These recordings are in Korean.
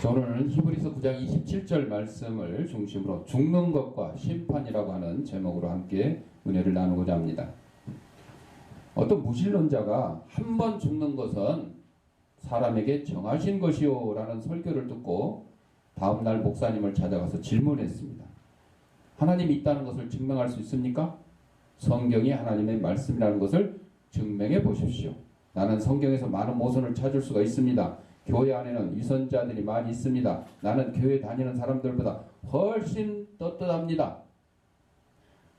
오늘은 히브리서 9장 27절 말씀을 중심으로 죽는 것과 심판이라고 하는 제목으로 함께 은혜를 나누고자 합니다. 어떤 무신론자가 한 번 죽는 것은 사람에게 정하신 것이요 라는 설교를 듣고 다음날 목사님을 찾아가서 질문했습니다. 하나님이 있다는 것을 증명할 수 있습니까? 성경이 하나님의 말씀이라는 것을 증명해 보십시오. 나는 성경에서 많은 모순을 찾을 수가 있습니다. 교회 안에는 위선자들이 많이 있습니다. 나는 교회 다니는 사람들보다 훨씬 떳떳합니다.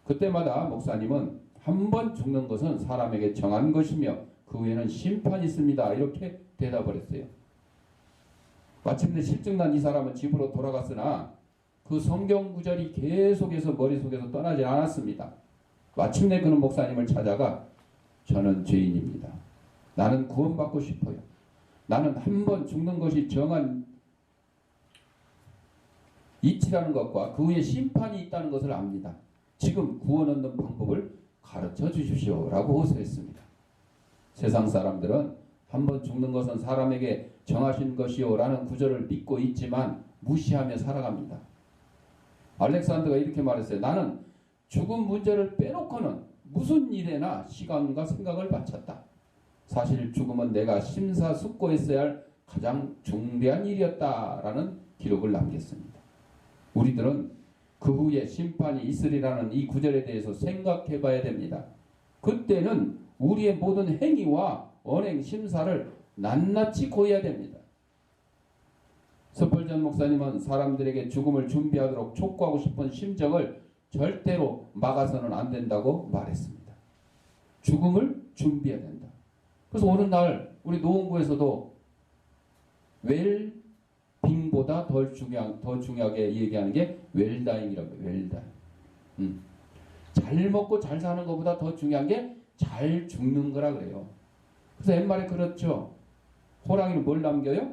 그때마다 목사님은 한 번 죽는 것은 사람에게 정한 것이며 그 후에는 심판이 있습니다. 이렇게 대답을 했어요. 마침내 실증난 이 사람은 집으로 돌아갔으나 그 성경 구절이 계속해서 머릿속에서 떠나지 않았습니다. 마침내 그는 목사님을 찾아가 저는 죄인입니다. 나는 구원받고 싶어요. 나는 한 번 죽는 것이 정한 이치라는 것과 그 후에 심판이 있다는 것을 압니다. 지금 구원 얻는 방법을 가르쳐 주십시오 라고 호소했습니다. 세상 사람들은 한 번 죽는 것은 사람에게 정하신 것이요 라는 구절을 믿고 있지만 무시하며 살아갑니다. 알렉산더가 이렇게 말했어요. 나는 죽음 문제를 빼놓고는 무슨 일에나 시간과 생각을 바쳤다. 사실 죽음은 내가 심사숙고했어야 할 가장 중대한 일이었다라는 기록을 남겼습니다. 우리들은 그 후에 심판이 있으리라는 이 구절에 대해서 생각해 봐야 됩니다. 그때는 우리의 모든 행위와 언행 심사를 낱낱이 고해야 됩니다. 서펄전 목사님은 사람들에게 죽음을 준비하도록 촉구하고 싶은 심정을 절대로 막아서는 안 된다고 말했습니다. 죽음을 준비해야 된다. 그래서 어느 날 우리 노원구에서도 웰빙보다 더 중요하게 얘기하는 게 웰다잉이라고 해요. 웰다잉. 잘 먹고 잘 사는 것보다 더 중요한 게 잘 죽는 거라 그래요. 그래서 옛말에 그렇죠. 호랑이는 뭘 남겨요?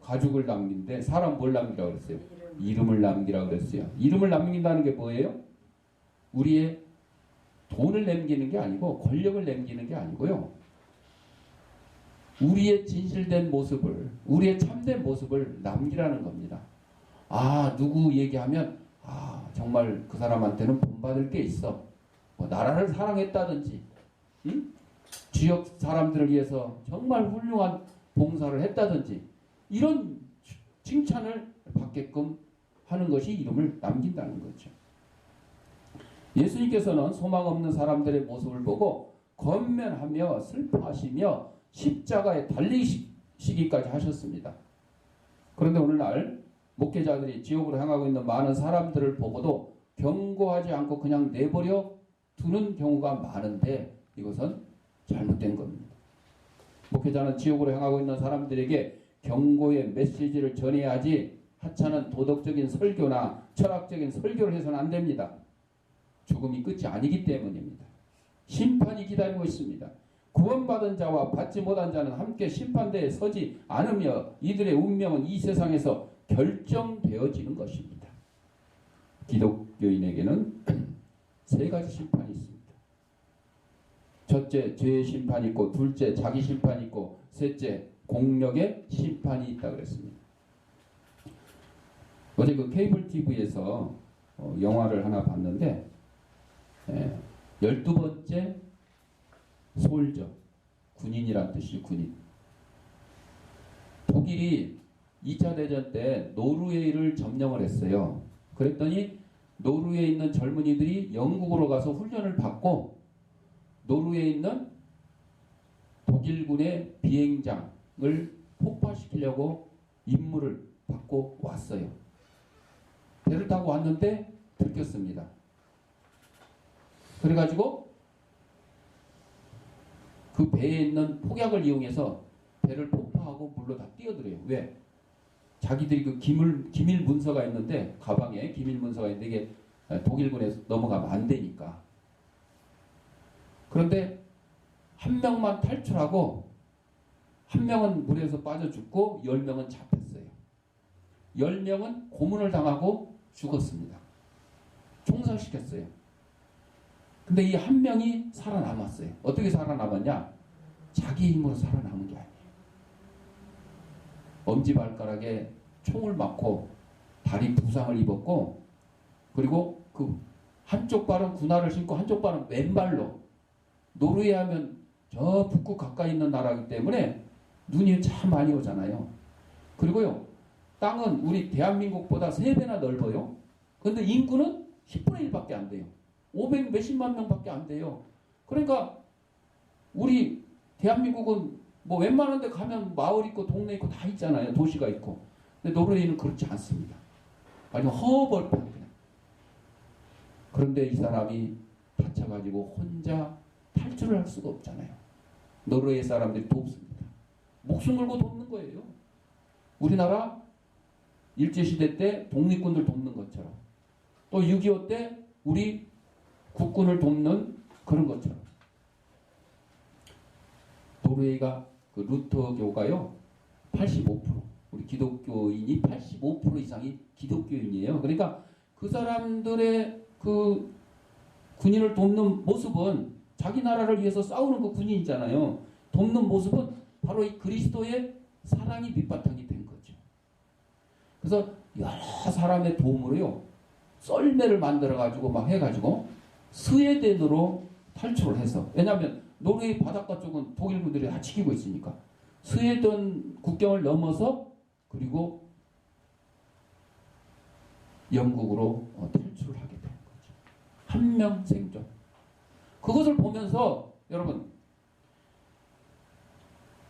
가죽을 남긴데 사람 뭘 남기라고 그랬어요? 이름을 남기라고 그랬어요. 이름을 남긴다는 게 뭐예요? 우리의 돈을 남기는 게 아니고 권력을 남기는 게 아니고요. 우리의 진실된 모습을, 우리의 참된 모습을 남기라는 겁니다. 아, 누구 얘기하면 정말 그 사람한테는 본받을 게 있어. 뭐 나라를 사랑했다든지 지역 사람들을 위해서 정말 훌륭한 봉사를 했다든지 이런 칭찬을 받게끔 하는 것이 이름을 남긴다는 거죠. 예수님께서는 소망 없는 사람들의 모습을 보고 권면하며 슬퍼하시며 십자가에 달리시기까지 하셨습니다. 그런데 오늘날 목회자들이 지옥으로 향하고 있는 많은 사람들을 보고도 경고하지 않고 그냥 내버려 두는 경우가 많은데 이것은 잘못된 겁니다. 목회자는 지옥으로 향하고 있는 사람들에게 경고의 메시지를 전해야 하지 하찮은 도덕적인 설교나 철학적인 설교를 해서는 안 됩니다. 죽음이 끝이 아니기 때문입니다. 심판이 기다리고 있습니다. 구원받은 자와 받지 못한 자는 함께 심판대에 서지 않으며 이들의 운명은 이 세상에서 결정되어지는 것입니다. 기독교인에게는 세 가지 심판이 있습니다. 첫째, 죄의 심판이 있고, 둘째, 자기 심판이 있고, 셋째, 공력의 심판이 있다고 그랬습니다. 어제 그 케이블 TV에서 영화를 하나 봤는데 12번째 솔저, 군인이란 뜻이죠. 군인. 독일이 2차 대전 때 노르웨이를 점령을 했어요. 그랬더니 노르웨이에 있는 젊은이들이 영국으로 가서 훈련을 받고 노르웨이에 있는 독일군의 비행장을 폭파시키려고 임무를 받고 왔어요. 배를 타고 왔는데 들켰습니다. 그래가지고 그 배에 있는 폭약을 이용해서 배를 폭파하고 물로 다 뛰어들어요. 왜? 자기들이 그 기밀 문서가 있는데, 가방에 기밀 문서가 있는데 이게 독일군에 넘어가면 안 되니까. 그런데 한 명만 탈출하고 한 명은 물에서 빠져 죽고 10명은 잡혔어요. 10명은 고문을 당하고 죽었습니다. 총살시켰어요. 근데 이 한 명이 살아남았어요. 어떻게 살아남았냐? 자기 힘으로 살아남은 게 아니에요. 엄지발가락에 총을 맞고 다리 부상을 입었고, 그리고 그 한쪽 발은 군화를 신고 한쪽 발은 왼발로, 노르웨이 하면 저 북극 가까이 있는 나라이기 때문에 눈이 참 많이 오잖아요. 그리고요, 땅은 우리 대한민국보다 3배나 넓어요. 그런데 인구는 10분의 1밖에 안 돼요. 500 몇십만 명밖에 안 돼요. 그러니까 우리 대한민국은 뭐 웬만한 데 가면 마을 있고 동네 있고 다 있잖아요. 도시가 있고. 근데 노르웨이는 그렇지 않습니다. 아주 허벌판 그냥. 그런데 이 사람이 다쳐가지고 혼자 탈출을 할 수가 없잖아요. 노르웨이 사람들이 돕습니다. 목숨 걸고 돕는 거예요. 우리나라 일제시대 때 독립군들 돕는 것처럼, 또 6.25 때 우리 국군을 돕는 그런 것처럼. 노르웨이가 그 루터교가요 85%, 우리 기독교인이 85% 이상이 기독교인이에요. 그러니까 그 사람들의 그 군인을 돕는 모습은 자기 나라를 위해서 싸우는 그 군인이잖아요. 돕는 모습은 바로 이 그리스도의 사랑이 밑바탕이 된 거죠. 그래서 여러 사람의 도움으로요 썰매를 만들어 가지고 막 해가지고 스웨덴으로 탈출을 해서, 왜냐하면 노르웨이 바닷가 쪽은 독일군들이 다 지키고 있으니까 스웨덴 국경을 넘어서 그리고 영국으로 탈출을 하게 된 거죠. 한 명 생존. 그것을 보면서 여러분,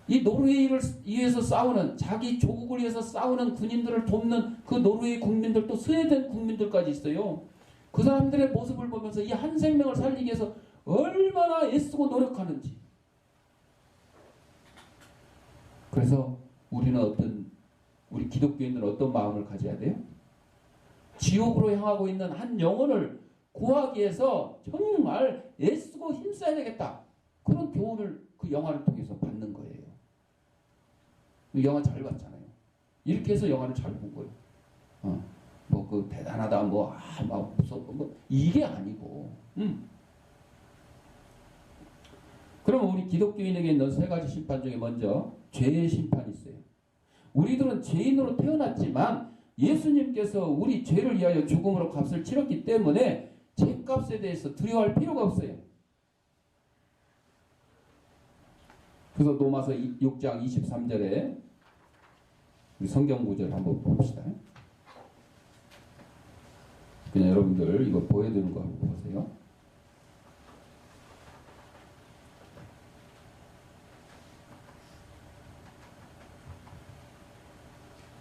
이 노르웨이를 위해서 싸우는, 자기 조국을 위해서 싸우는 군인들을 돕는 그 노르웨이 국민들도 스웨덴 국민들까지 있어요. 그 사람들의 모습을 보면서 이 한 생명을 살리기 위해서 얼마나 애쓰고 노력하는지. 그래서 우리 기독교인들은 어떤 마음을 가져야 돼요? 지옥으로 향하고 있는 한 영혼을 구하기 위해서 정말 애쓰고 힘써야 되겠다. 그런 교훈을 그 영화를 통해서 받는 거예요. 영화 잘 봤잖아요. 이렇게 해서 영화를 잘 본 거예요. 뭐 그 대단하다, 막 무섭고, 뭐 이게 아니고. 그러면 우리 기독교인에게 있는 3가지 심판 중에 먼저 죄의 심판이 있어요. 우리들은 죄인으로 태어났지만 예수님께서 우리 죄를 위하여 죽음으로 값을 치렀기 때문에 죄값에 대해서 두려워할 필요가 없어요. 그래서 로마서 6장 23절에 우리 성경 구절 한번 봅시다. 그냥 여러분들 이거 보여드리는 거 한번 보세요.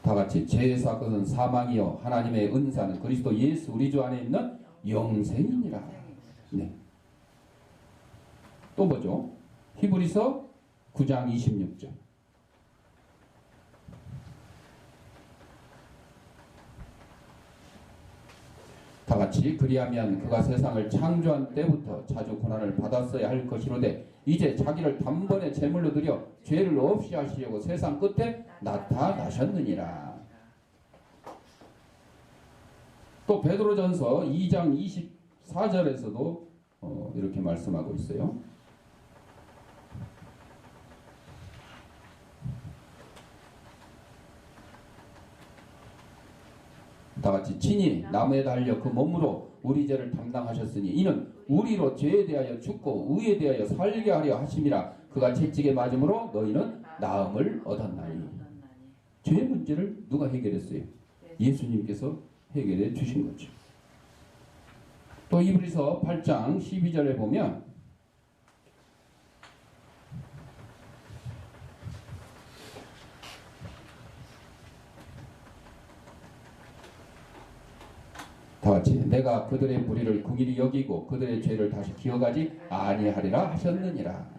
다 같이, 죄의 사건은 사망이요 하나님의 은사는 그리스도 예수 우리 주 안에 있는 영생이니라. 네. 또 뭐죠? 히브리서 9장 26절. 다 같이, 그리하면 그가 세상을 창조한 때부터 자주 고난을 받았어야 할 것이로되 이제 자기를 단번에 제물로 드려 죄를 없이 하시려고 세상 끝에 나타나셨느니라. 또 베드로전서 2장 24절에서도 이렇게 말씀하고 있어요. 다 같이, 친히 나무에 달려 그 몸으로 우리 죄를 담당하셨으니 이는 우리로 죄에 대하여 죽고 의에 대하여 살게 하려 하심이라. 그가 채찍에 맞음으로 너희는 나음을 얻었나니. 죄의 문제를 누가 해결했어요? 예수님께서 해결해 주신 거죠. 또 히브리서 8장 12절에 보면 다 같이, 내가 그들의 불의를 긍휼히 여기고 그들의 죄를 다시 기억하지 아니하리라 하셨느니라.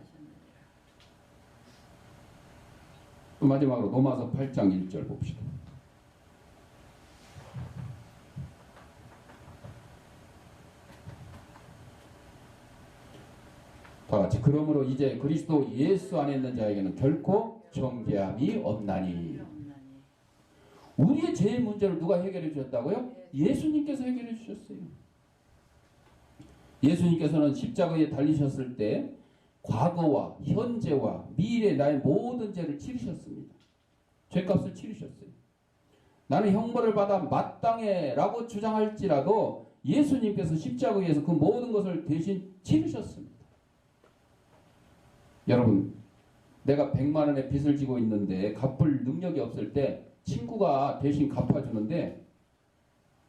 또 마지막으로 로마서 8장 1절 봅시다. 다 같이, 그러므로 이제 그리스도 예수 안에 있는 자에게는 결코 정죄함이 없나니. 우리의 죄의 문제를 누가 해결해 주셨다고요? 예수님께서 해결해 주셨어요. 예수님께서는 십자가에 달리셨을 때 과거와 현재와 미래 나의 모든 죄를 치르셨습니다. 죄값을 치르셨어요. 나는 형벌을 받아 마땅해라고 주장할지라도 예수님께서 십자가에서 그 모든 것을 대신 치르셨습니다. 여러분, 내가 100만 원의 빚을 지고 있는데 갚을 능력이 없을 때 친구가 대신 갚아주는데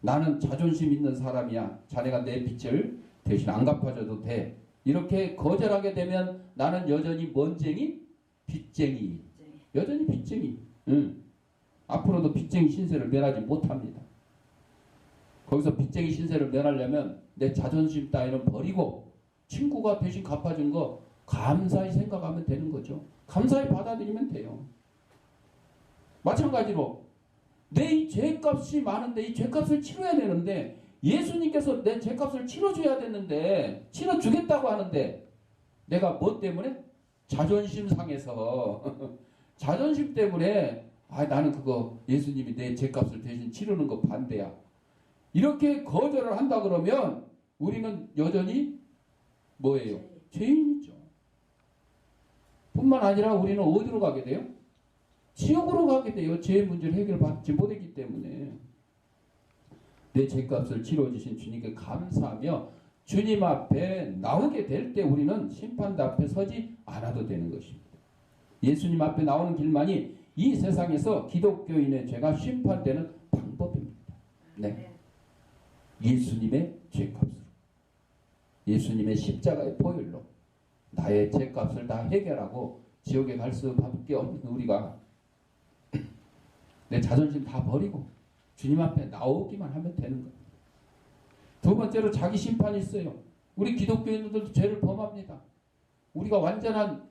나는 자존심 있는 사람이야. 자네가 내 빚을 대신 안 갚아줘도 돼. 이렇게 거절하게 되면 나는 여전히 뭔쟁이? 빚쟁이. 여전히 빚쟁이. 앞으로도 빚쟁이 신세를 면하지 못합니다. 거기서 빚쟁이 신세를 면하려면 내 자존심 따위는 버리고 친구가 대신 갚아준 거 감사히 생각하면 되는 거죠. 감사히 받아들이면 돼요. 마찬가지로 내 이 죄값이 많은데 이 죄값을 치러야 되는데 예수님께서 내 죄값을 치러줘야 되는데 치러주겠다고 하는데 내가 뭐 때문에? 자존심 상해서 자존심 때문에 나는 그거 예수님이 내 죄값을 대신 치르는 거 반대야. 이렇게 거절을 한다 그러면 우리는 여전히 뭐예요? 죄인이죠. 뿐만 아니라 우리는 어디로 가게 돼요? 지옥으로 가게 돼요. 죄의 문제를 해결받지 못했기 때문에. 내 죄값을 치러주신 주님께 감사하며 주님 앞에 나오게 될 때 우리는 심판대 앞에 서지 않아도 되는 것입니다. 예수님 앞에 나오는 길만이 이 세상에서 기독교인의 죄가 심판되는 방법입니다. 네. 예수님의 죄값으로. 예수님의 십자가의 보혈로 나의 죄값을 다 해결하고 지옥에 갈 수밖에 없는 우리가 내 자존심 다 버리고 주님 앞에 나오기만 하면 되는 겁니다. 두 번째로 자기 심판이 있어요. 우리 기독교인들도 죄를 범합니다. 우리가 완전한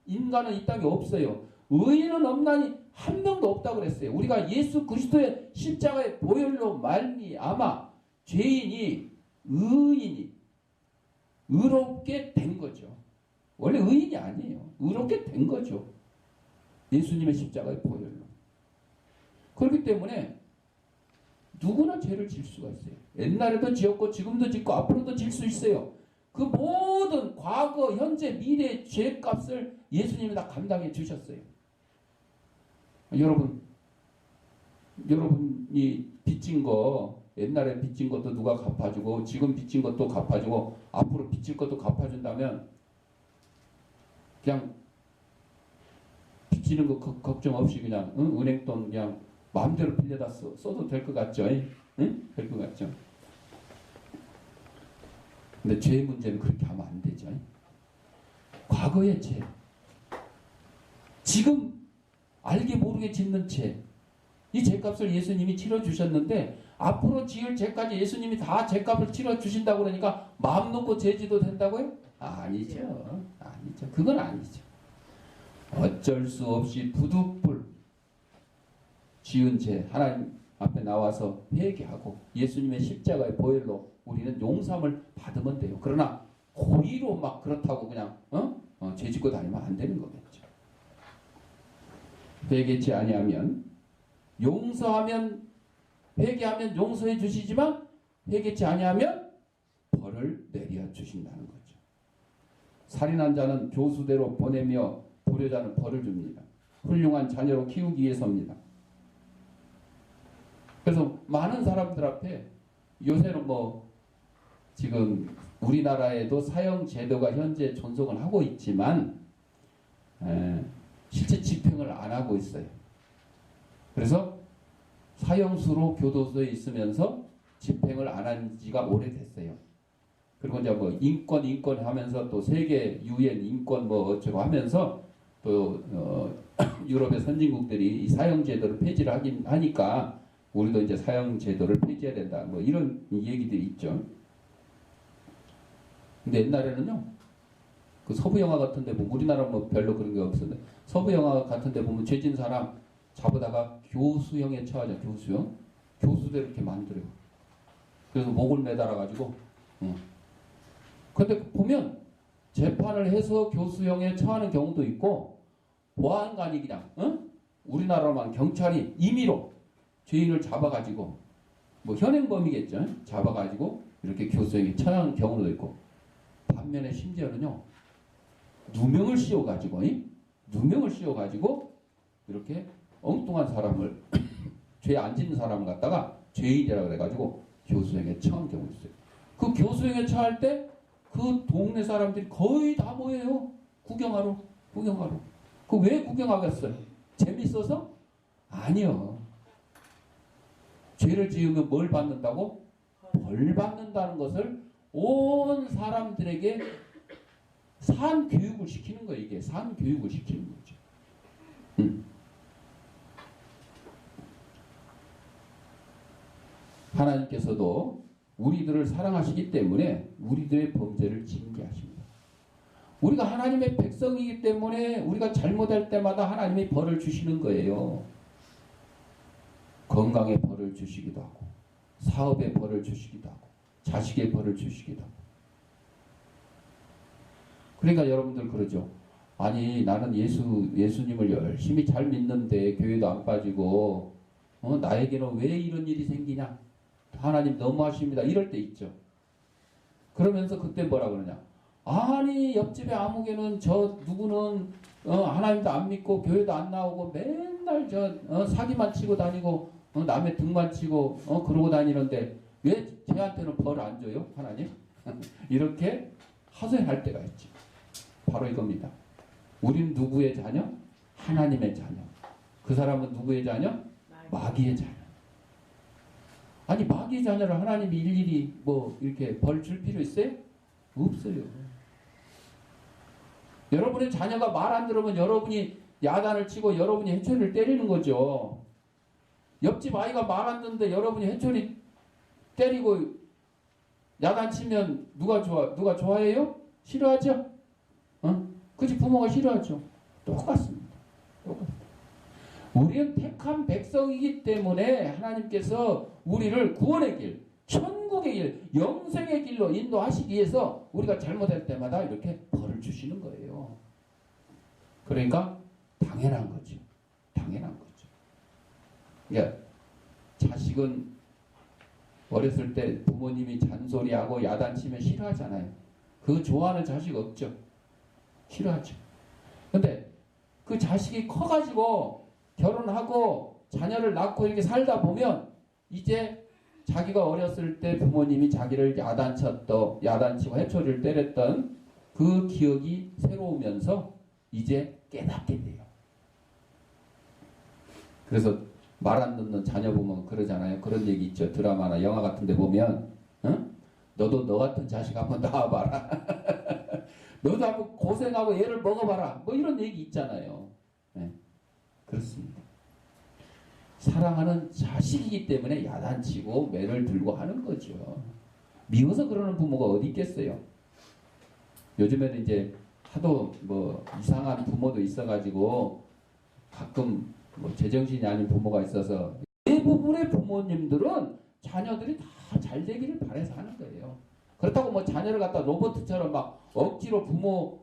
인간은 이 땅에 없어요. 의인은 없나니 한 명도 없다고 그랬어요. 우리가 예수 그리스도의 십자가의 보혈로 말미암아 죄인이 의인이 의롭게 된 거죠. 원래 의인이 아니에요. 의롭게 된 거죠. 예수님의 십자가의 보혈로. 그렇기 때문에 누구나 죄를 질 수가 있어요. 옛날에도 지었고 지금도 짓고 앞으로도 질 수 있어요. 그 모든 과거, 현재, 미래의 죄값을 예수님이 다 감당해 주셨어요. 여러분이 빚진 거, 옛날에 빚진 것도 누가 갚아주고 지금 빚진 것도 갚아주고 앞으로 빚질 것도 갚아준다면 그냥 빚지는 거 걱정 없이 그냥 은행돈 그냥 마음대로 빌려다 써도 될 것 같죠? 응? 될 것 같죠? 근데 죄의 문제는 그렇게 하면 안 되죠. 과거의 죄, 지금 알게 모르게 짓는 죄, 이 죄값을 예수님이 치러주셨는데 앞으로 지을 죄까지 예수님이 다 죄값을 치러주신다고 그러니까 마음 놓고 죄지도 된다고요? 아니죠. 아니죠. 그건 아니죠. 어쩔 수 없이 부득불 지은 죄 하나님 앞에 나와서 회개하고 예수님의 십자가의 보혈로 우리는 용서함을 받으면 돼요. 그러나 고의로 막 그렇다고 그냥 죄 짓고 다니면 안 되는 거겠죠. 회개치 아니하면 용서하면 회개하면 용서해 주시지만 회개치 아니하면 벌을 내려 주신다는 거죠. 살인한 자는 교수대로 보내며 불효자는 벌을 줍니다. 훌륭한 자녀로 키우기 위해서입니다. 그래서 많은 사람들 앞에 요새는 지금 우리나라에도 사형 제도가 현재 존속은 하고 있지만 실제 집행을 안 하고 있어요. 그래서 사형수로 교도소에 있으면서 집행을 안 한 지가 오래됐어요. 그리고 이제 인권 하면서 또 세계 유엔 인권 어쩌고 하면서 또 유럽의 선진국들이 이 사형 제도를 폐지를 하니까 우리도 이제 사형 제도를 폐지해야 된다. 이런 얘기들이 있죠. 근데 옛날에는요, 그 서부 영화 같은데 우리나라 별로 그런 게 없었는데 서부 영화 같은데 보면 죄진 사람 잡아다가 교수형에 처하죠. 교수형. 교수대로 이렇게 만들어요. 그래서 목을 매달아가지고. 근데 보면 재판을 해서 교수형에 처하는 경우도 있고 보안관이 그냥 우리나라만 경찰이 임의로 죄인을 잡아가지고 현행범이겠죠. 잡아가지고 이렇게 교수형에 처하는 경우도 있고 반면에 심지어는요 누명을 씌워가지고 이렇게 엉뚱한 사람을 죄 안 짓는 사람을 갖다가 죄인이라 그래가지고 교수형에 처한 경우 있어요. 그 교수형에 처할 때 그 동네 사람들이 거의 다 뭐예요? 구경하러. 그 왜 구경하겠어요? 재밌어서? 아니요. 죄를 지으면 뭘 받는다고? 벌 받는다는 것을 온 사람들에게 산교육을 시키는 거예요. 이게 산교육을 시키는 거죠. 하나님께서도 우리들을 사랑하시기 때문에 우리들의 범죄를 징계하십니다. 우리가 하나님의 백성이기 때문에 우리가 잘못할 때마다 하나님이 벌을 주시는 거예요. 건강에 벌을 주시기도 하고 사업에 벌을 주시기도 하고 자식의 벌을 주시기도 하고. 그러니까 여러분들 그러죠. 아니 나는 예수님을 열심히 잘 믿는데 교회도 안 빠지고 나에게는 왜 이런 일이 생기냐. 하나님 너무하십니다. 이럴 때 있죠. 그러면서 그때 뭐라 그러냐. 아니 옆집에 아무개는 저 누구는 하나님도 안 믿고 교회도 안 나오고 맨날 사기만 치고 다니고 남의 등만 치고 그러고 다니는데 왜 쟤한테는 벌 안 줘요? 하나님? 이렇게 하소연할 때가 있지. 바로 이겁니다. 우린 누구의 자녀? 하나님의 자녀. 그 사람은 누구의 자녀? 마귀의 자녀. 아니 마귀의 자녀를 하나님이 일일이 뭐 이렇게 벌 줄 필요 있어요? 없어요. 여러분의 자녀가 말 안 들으면 여러분이 야단을 치고 여러분이 해초리를 때리는 거죠. 옆집 아이가 말 안 듣는데 여러분이 해초리 때리고 야단 치면 누가 좋아해요? 싫어하죠? 그치 부모가 싫어하죠. 똑같습니다. 우리는 택한 백성이기 때문에 하나님께서 우리를 구원의 길, 천국의 길, 영생의 길로 인도하시기 위해서 우리가 잘못할 때마다 이렇게 벌을 주시는 거예요. 그러니까 당연한 거죠. 당연한 거죠. 그러니까 자식은 어렸을 때 부모님이 잔소리하고 야단치면 싫어하잖아요. 그거 좋아하는 자식 없죠. 싫어하죠. 근데 그 자식이 커가지고 결혼하고 자녀를 낳고 이렇게 살다 보면 이제 자기가 어렸을 때 부모님이 자기를 야단치고 해초리를 때렸던 그 기억이 새로우면서 이제 깨닫게 돼요. 그래서 말 안 듣는 자녀 보면 그러잖아요. 그런 얘기 있죠. 드라마나 영화 같은 데 보면 너도 너 같은 자식 한번 낳아봐라. 너도 한번 고생하고 애를 먹어봐라. 뭐 이런 얘기 있잖아요. 네. 그렇습니다. 사랑하는 자식이기 때문에 야단치고 매를 들고 하는 거죠. 미워서 그러는 부모가 어디 있겠어요. 요즘에는 이제 하도 뭐 이상한 부모도 있어가지고 가끔 뭐 제정신이 아닌 부모가 있어서 대부분의 부모님들은 자녀들이 다 잘 되기를 바라서 하는 거예요. 그렇다고 뭐 자녀를 갖다 로봇처럼 막 억지로 부모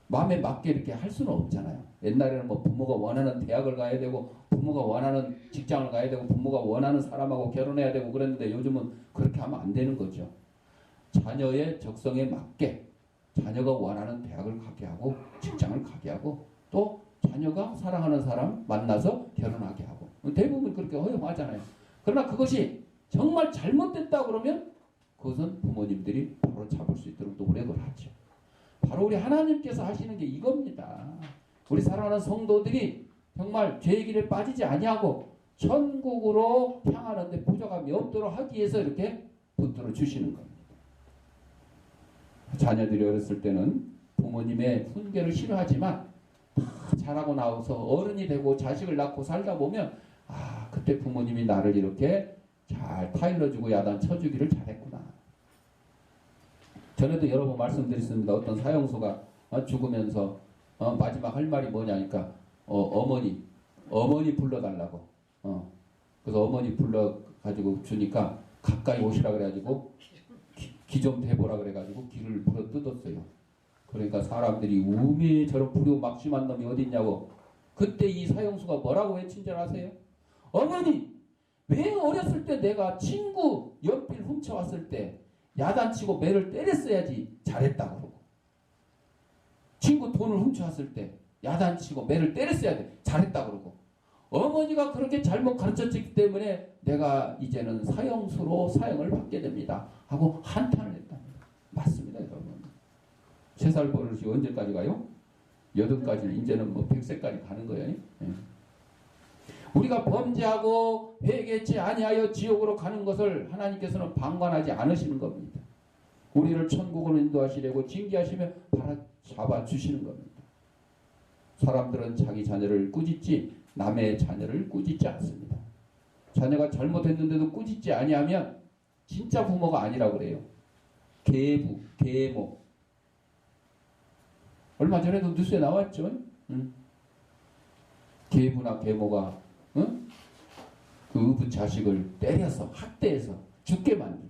마음에 맞게 이렇게 할 수는 없잖아요. 옛날에는 뭐 부모가 원하는 대학을 가야 되고 부모가 원하는 직장을 가야 되고 부모가 원하는 사람하고 결혼해야 되고 그랬는데 요즘은 그렇게 하면 안 되는 거죠. 자녀의 적성에 맞게 자녀가 원하는 대학을 가게 하고 직장을 가게 하고 또 자녀가 사랑하는 사람 만나서 결혼하게 하고 대부분 그렇게 허용하잖아요. 그러나 그것이 정말 잘못됐다 그러면 그것은 부모님들이 바로 잡을 수 있도록 노력을 하죠. 바로 우리 하나님께서 하시는 게 이겁니다. 우리 사랑하는 성도들이 정말 죄의 길에 빠지지 아니하고 천국으로 향하는데 부족함이 없도록 하기 위해서 이렇게 붙들어 주시는 겁니다. 자녀들이 어렸을 때는 부모님의 훈계를 싫어하지만 다 자라고 나와서 어른이 되고 자식을 낳고 살다 보면 그때 부모님이 나를 이렇게 잘 타일러주고 야단 쳐주기를 잘했구나. 전에도 여러 번 말씀드렸습니다. 어떤 사형수가 죽으면서 마지막 할 말이 뭐냐니까 어머니 불러달라고. 그래서 어머니 불러가지고 주니까 가까이 오시라 그래가지고 기 좀 대보라 그래가지고 귀를 물어 뜯었어요. 그러니까 사람들이 우미 저런 불효 막심한 놈이 어딨냐고. 그때 이 사형수가 뭐라고 외친 줄 아세요? 어머니 왜 어렸을 때 내가 친구 연필 훔쳐왔을 때 야단치고 매를 때렸어야지 잘했다고 그러고 친구 돈을 훔쳐왔을 때 야단치고 매를 때렸어야 돼. 잘했다 그러고. 어머니가 그렇게 잘못 가르쳤기 때문에 내가 이제는 사형수로 사형을 받게 됩니다. 하고 한탄을 했답니다. 맞습니다, 여러분. 3살 버릇이 언제까지 가요? 8까지, 이제는 뭐 100세까지 가는 거예요. 예. 우리가 범죄하고 회개치 아니하여 지옥으로 가는 것을 하나님께서는 방관하지 않으시는 겁니다. 우리를 천국으로 인도하시려고 징계하시며 바라잡아 주시는 겁니다. 사람들은 자기 자녀를 꾸짖지 남의 자녀를 꾸짖지 않습니다. 자녀가 잘못했는데도 꾸짖지 아니하면 진짜 부모가 아니라고 그래요. 계부, 계모. 얼마 전에도 뉴스에 나왔죠. 응? 계부나 계모가 응? 그 의붓 자식을 때려서 학대해서 죽게 만들고,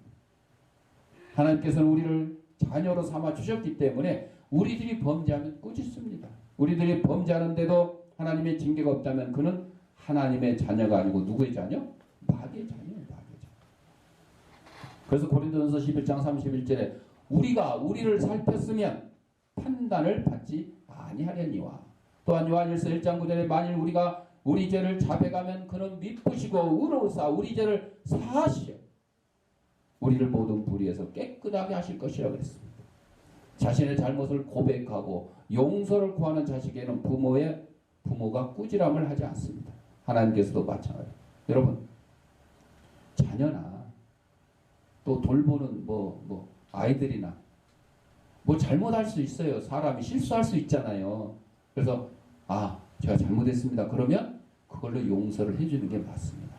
하나님께서는 우리를 자녀로 삼아 주셨기 때문에 우리들이 범죄하면 꾸짖습니다. 우리들이 범죄하는데도 하나님의 징계가 없다면 그는 하나님의 자녀가 아니고 누구의 자녀? 마귀의 자녀예요. 마귀의 자녀. 그래서 고린도전서 11장 31절에 우리가 우리를 살폈으면 판단을 받지 아니하려니와, 또한 요한일서 1장 9절에 만일 우리가 우리 죄를 자백하면 그는 미쁘시고 의로우사 우리 죄를 사하시려 우리를 모든 불의에서 깨끗하게 하실 것이라고 그랬습니다. 자신의 잘못을 고백하고 용서를 구하는 자식에는 부모가 꾸지람을 하지 않습니다. 하나님께서도 마찬가지예요. 여러분, 자녀나 또 돌보는 아이들이나 잘못할 수 있어요. 사람이 실수할 수 있잖아요. 그래서 제가 잘못했습니다. 그러면 그걸로 용서를 해주는 게 맞습니다.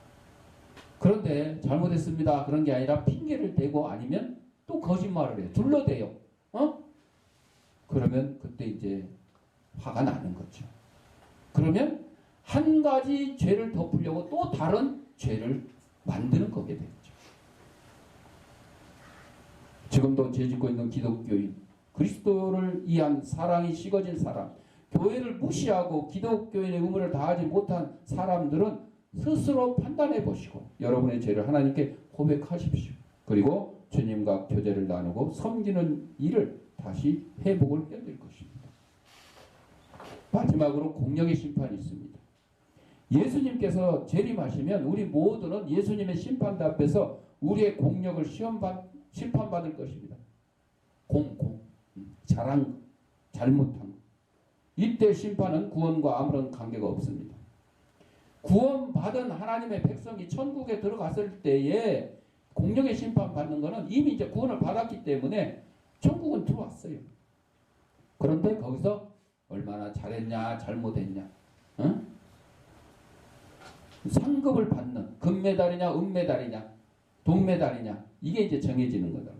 그런데 잘못했습니다. 그런 게 아니라 핑계를 대고 아니면 또 거짓말을 해요. 둘러대요. 그러면 그때 이제 화가 나는 거죠. 그러면 한 가지 죄를 덮으려고 또 다른 죄를 만드는 거게 되죠. 지금도 죄 짓고 있는 기독교인, 그리스도를 위한 사랑이 식어진 사람, 교회를 무시하고 기독교인의 의무를 다하지 못한 사람들은 스스로 판단해 보시고 여러분의 죄를 하나님께 고백하십시오. 그리고 주님과 교제를 나누고 섬기는 일을 다시 회복을 해야 될 것입니다. 마지막으로 공령의 심판이 있습니다. 예수님께서 재림하시면 우리 모두는 예수님의 심판대 앞에서 우리의 공력을 심판받을 것입니다. 잘한, 잘못한 것. 이때 심판은 구원과 아무런 관계가 없습니다. 구원받은 하나님의 백성이 천국에 들어갔을 때에 공령의 심판받는 것은 이미 이제 구원을 받았기 때문에 천국은 들어왔어요. 그런데 거기서 얼마나 잘했냐, 잘못했냐, 상급을 받는 금메달이냐, 은메달이냐, 돈메달이냐, 이게 이제 정해지는 거다.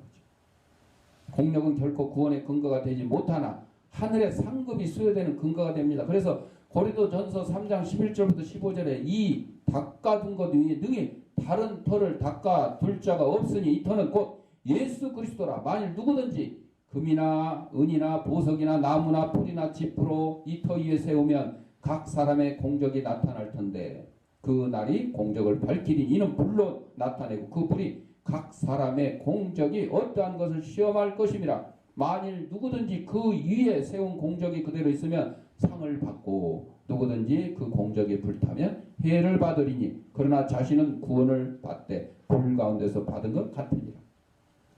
공력은 결코 구원의 근거가 되지 못하나 하늘의 상급이 수여되는 근거가 됩니다. 그래서 고린도전서 3장 11절부터 15절에 이 닦아둔 것 위에 능히 다른 터를 닦아둘 자가 없으니 이 터는 곧 예수 그리스도라. 만일 누구든지 금이나 은이나 보석이나 나무나 풀이나 짚으로 이 터 위에 세우면 각 사람의 공적이 나타날 텐데 그 날이 공적을 밝히니 이는 불로 나타내고 그 불이 각 사람의 공적이 어떠한 것을 시험할 것임이라. 만일 누구든지 그 위에 세운 공적이 그대로 있으면 상을 받고 누구든지 그 공적이 불타면 해를 받으리니 그러나 자신은 구원을 받되 불 가운데서 받은 것 같으니라.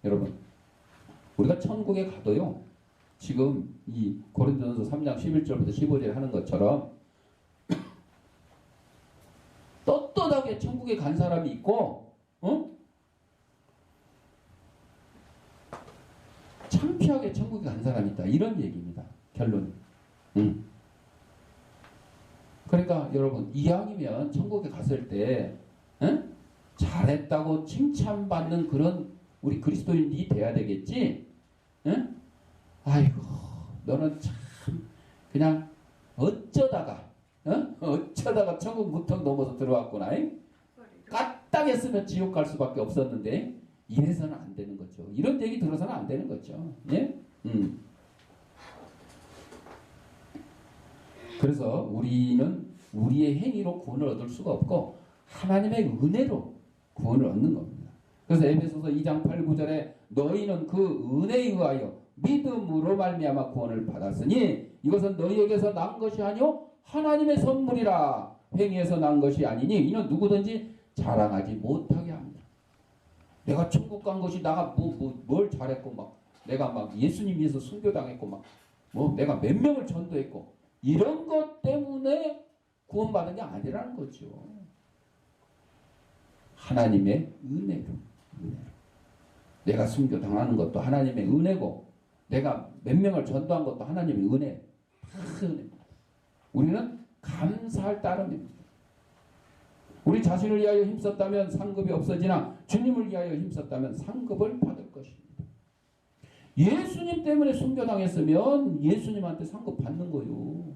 여러분, 우리가 천국에 가도요, 지금 이 고린도전서 3장 11절부터 15절에 하는 것처럼 떳떳하게 천국에 간 사람이 있고 창피하게 천국에 간 사람이 있다. 이런 얘기입니다. 결론. 그러니까 여러분, 이왕이면 천국에 갔을 때 잘했다고 칭찬받는 그런 우리 그리스도인이 돼야 되겠지. 아이고, 너는 참 그냥 어쩌다가 천국 무턱 넘어서 들어왔구나. 까딱했으면 지옥 갈 수밖에 없었는데 이래서는 안 되는 거죠. 이런 얘기 들어서는 안 되는 거죠. 예? 그래서 우리는 우리의 행위로 구원을 얻을 수가 없고 하나님의 은혜로 구원을 얻는 겁니다. 그래서 에베소서 2장 8, 9절에 너희는 그 은혜에 의하여 믿음으로 말미암아 구원을 받았으니 이것은 너희에게서 난 것이 아니요 하나님의 선물이라. 행위에서 난 것이 아니니 이는 누구든지 자랑하지 못하게 합니다. 내가 천국 간 것이 내가 뭘 잘했고 막 내가 막 예수님 위해서 순교당했고 막 뭐 내가 몇 명을 전도했고 이런 것 때문에 구원받은 게 아니라는 거죠. 하나님의 은혜로. 내가 순교당하는 것도 하나님의 은혜고 내가 몇 명을 전도한 것도 하나님의 은혜. 다 은혜입니다. 우리는 감사할 따름입니다. 우리 자신을 위하여 힘썼다면 상급이 없어지나 주님을 위하여 힘썼다면 상급을 받을 것입니다. 예수님 때문에 순교당했으면 예수님한테 상급 받는 거요.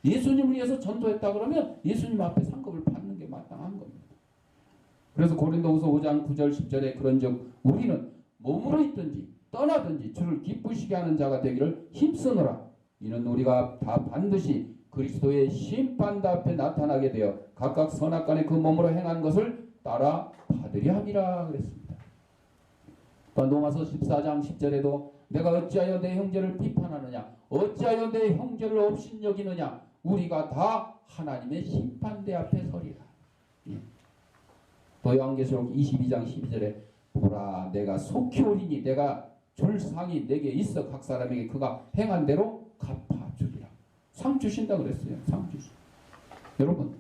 예수님을 위해서 전도했다 그러면 예수님 앞에 상급을 받는 게 마땅한 겁니다. 그래서 고린도후서 5장 9절 10절에 그런즉 우리는 몸으로 있든지 떠나든지 주를 기쁘시게 하는 자가 되기를 힘쓰노라. 이는 우리가 다 반드시 그리스도의 심판대 앞에 나타나게 되어 각각 선악간에 그 몸으로 행한 것을 따라 받으려 함이라 그랬습니다. 또 로마서 14장 10절에도 내가 어찌하여 내 형제를 비판하느냐 어찌하여 내 형제를 업신여기느냐 우리가 다 하나님의 심판대 앞에 서리라. 예. 또 요한계시록 22장 12절에 보라 내가 속히 오리니 내가 줄 상이 내게 있어 각 사람에게 그가 행한 대로 갚아주리라. 상 주신다 그랬어요. 상 주시. 여러분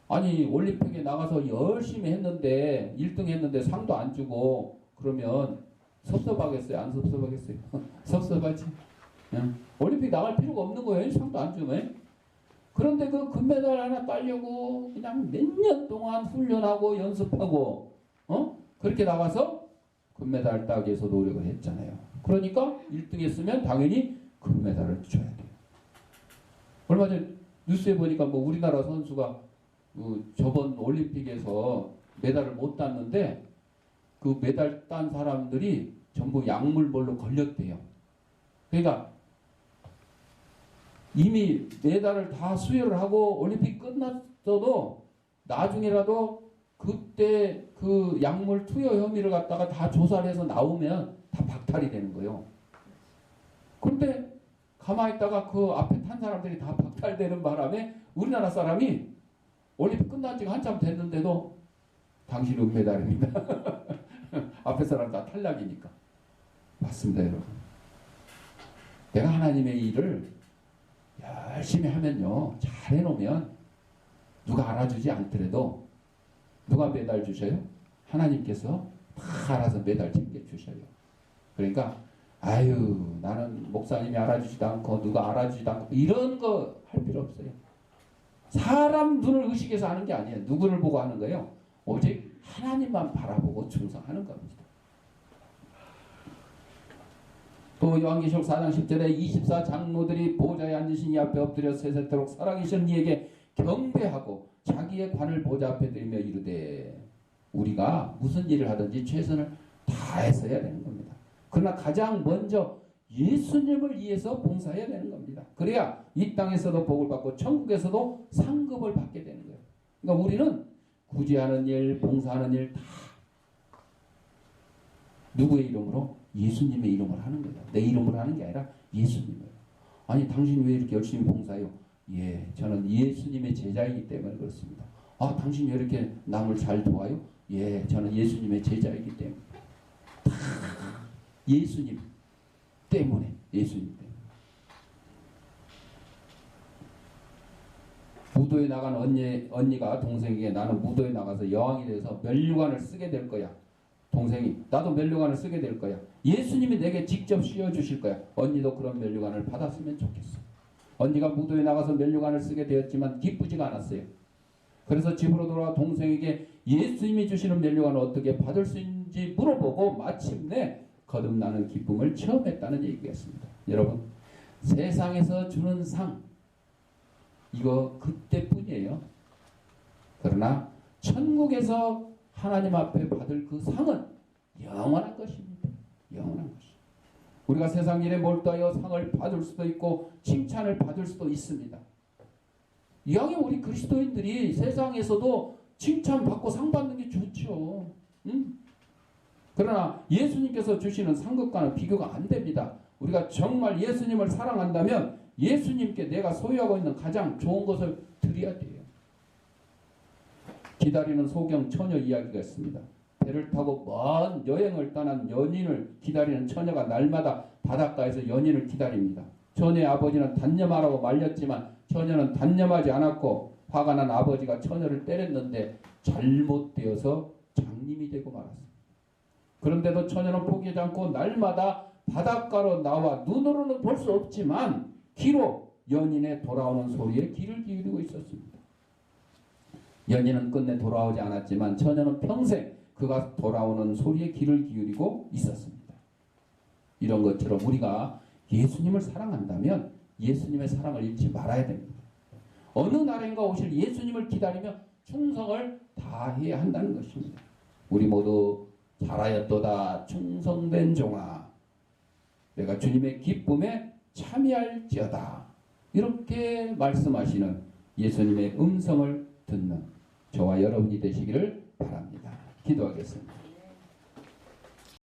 아니 올림픽에 나가서 열심히 했는데 1등 했는데 상도 안 주고 그러면 섭섭하겠어요? 안 섭섭하겠어요? 섭섭하지. 올림픽 나갈 필요가 없는 거예요. 상도 안 주면. 그런데 그 금메달 하나 따려고 그냥 몇 년 동안 훈련하고 연습하고 그렇게 나가서 금메달 따기 위해서 노력을 했잖아요. 그러니까 1등 했으면 당연히 금메달을 줘야 돼요. 얼마 전 뉴스에 보니까 뭐 우리나라 선수가 저번 올림픽에서 메달을 못 땄는데 그 메달 딴 사람들이 전부 약물볼로 걸렸대요. 그러니까 이미 메달을 다 수여를 하고 올림픽 끝났어도 나중에라도 그때 그 약물 투여 혐의를 갖다가 다 조사를 해서 나오면 다 박탈이 되는 거예요. 그런데 가만히 있다가 그 앞에 탄 사람들이 다 박탈되는 바람에 우리나라 사람이 올림픽 끝난 지가 한참 됐는데도 당신 은메달입니다. 앞에 사람 다 탈락이니까. 맞습니다, 여러분. 내가 하나님의 일을 열심히 하면요, 잘 해놓으면 누가 알아주지 않더라도 누가 메달 주셔요? 하나님께서 다 알아서 메달 챙겨주셔요. 그러니까 아유 나는 목사님이 알아주지도 않고 누가 알아주지도 않고 이런 거 할 필요 없어요. 사람 눈을 의식해서 하는 게 아니에요. 누구를 보고 하는 거예요? 오직 하나님만 바라보고 충성하는 겁니다. 또 요한계시록 4장 10절에 24 장로들이 보좌에 앉으신 이 앞에 엎드려 세세토록 살아계신 이에게 경배하고 자기의 관을 보좌 앞에 들이며 이르되 우리가 무슨 일을 하든지 최선을 다해서 해야 되는 겁니다. 그러나 가장 먼저 예수님을 위해서 봉사해야 되는 겁니다. 그래야 이 땅에서도 복을 받고 천국에서도 상급을 받게 되는 거예요. 그러니까 우리는 구제하는 일, 봉사하는 일 다 누구의 이름으로? 예수님의 이름으로 하는 거예요. 내 이름으로 하는 게 아니라 예수님을. 아니 당신 왜 이렇게 열심히 봉사해요? 예, 저는 예수님의 제자이기 때문에 그렇습니다. 아, 당신 왜 이렇게 남을 잘 도와요? 예, 저는 예수님의 제자이기 때문에. 다 예수님 때문에. 예수님 때문에. 무도에 나간 언니가 동생에게 나는 무도에 나가서 여왕이 돼서 면류관을 쓰게 될 거야. 동생이 나도 면류관을 쓰게 될 거야. 예수님이 내게 직접 씌워주실 거야. 언니도 그런 면류관을 받았으면 좋겠어. 언니가 무도에 나가서 면류관을 쓰게 되었지만 기쁘지가 않았어요. 그래서 집으로 돌아와 동생에게 예수님이 주시는 면류관을 어떻게 받을 수 있는지 물어보고 마침내 거듭나는 기쁨을 체험했다는 얘기였습니다. 여러분 세상에서 주는 상 이거 그때뿐이에요. 그러나 천국에서 하나님 앞에 받을 그 상은 영원한 것입니다. 영원한 것이. 우리가 세상 일에 몰두하여 상을 받을 수도 있고 칭찬을 받을 수도 있습니다. 이왕에 우리 그리스도인들이 세상에서도 칭찬받고 상 받는 게 좋죠. 응? 그러나 예수님께서 주시는 상급과는 비교가 안 됩니다. 우리가 정말 예수님을 사랑한다면 예수님께 내가 소유하고 있는 가장 좋은 것을 드려야 돼요. 기다리는 소경 처녀 이야기가 있습니다. 배를 타고 먼 여행을 떠난 연인을 기다리는 처녀가 날마다 바닷가에서 연인을 기다립니다. 처녀의 아버지는 단념하라고 말렸지만 처녀는 단념하지 않았고 화가 난 아버지가 처녀를 때렸는데 잘못되어서 장님이 되고 말았습니다. 그런데도 처녀는 포기하지 않고 날마다 바닷가로 나와 눈으로는 볼 수 없지만 귀로 연인의 돌아오는 소리에 귀를 기울이고 있었습니다. 연인은 끝내 돌아오지 않았지만 처녀는 평생 그가 돌아오는 소리에 귀를 기울이고 있었습니다. 이런 것처럼 우리가 예수님을 사랑한다면 예수님의 사랑을 잃지 말아야 됩니다. 어느 날인가 오실 예수님을 기다리며 충성을 다해야 한다는 것입니다. 우리 모두 잘하였도다 충성된 종아 내가 주님의 기쁨에 참여할지어다 이렇게 말씀하시는 예수님의 음성을 듣는 저와 여러분이 되시기를 바랍니다. 기도하겠습니다.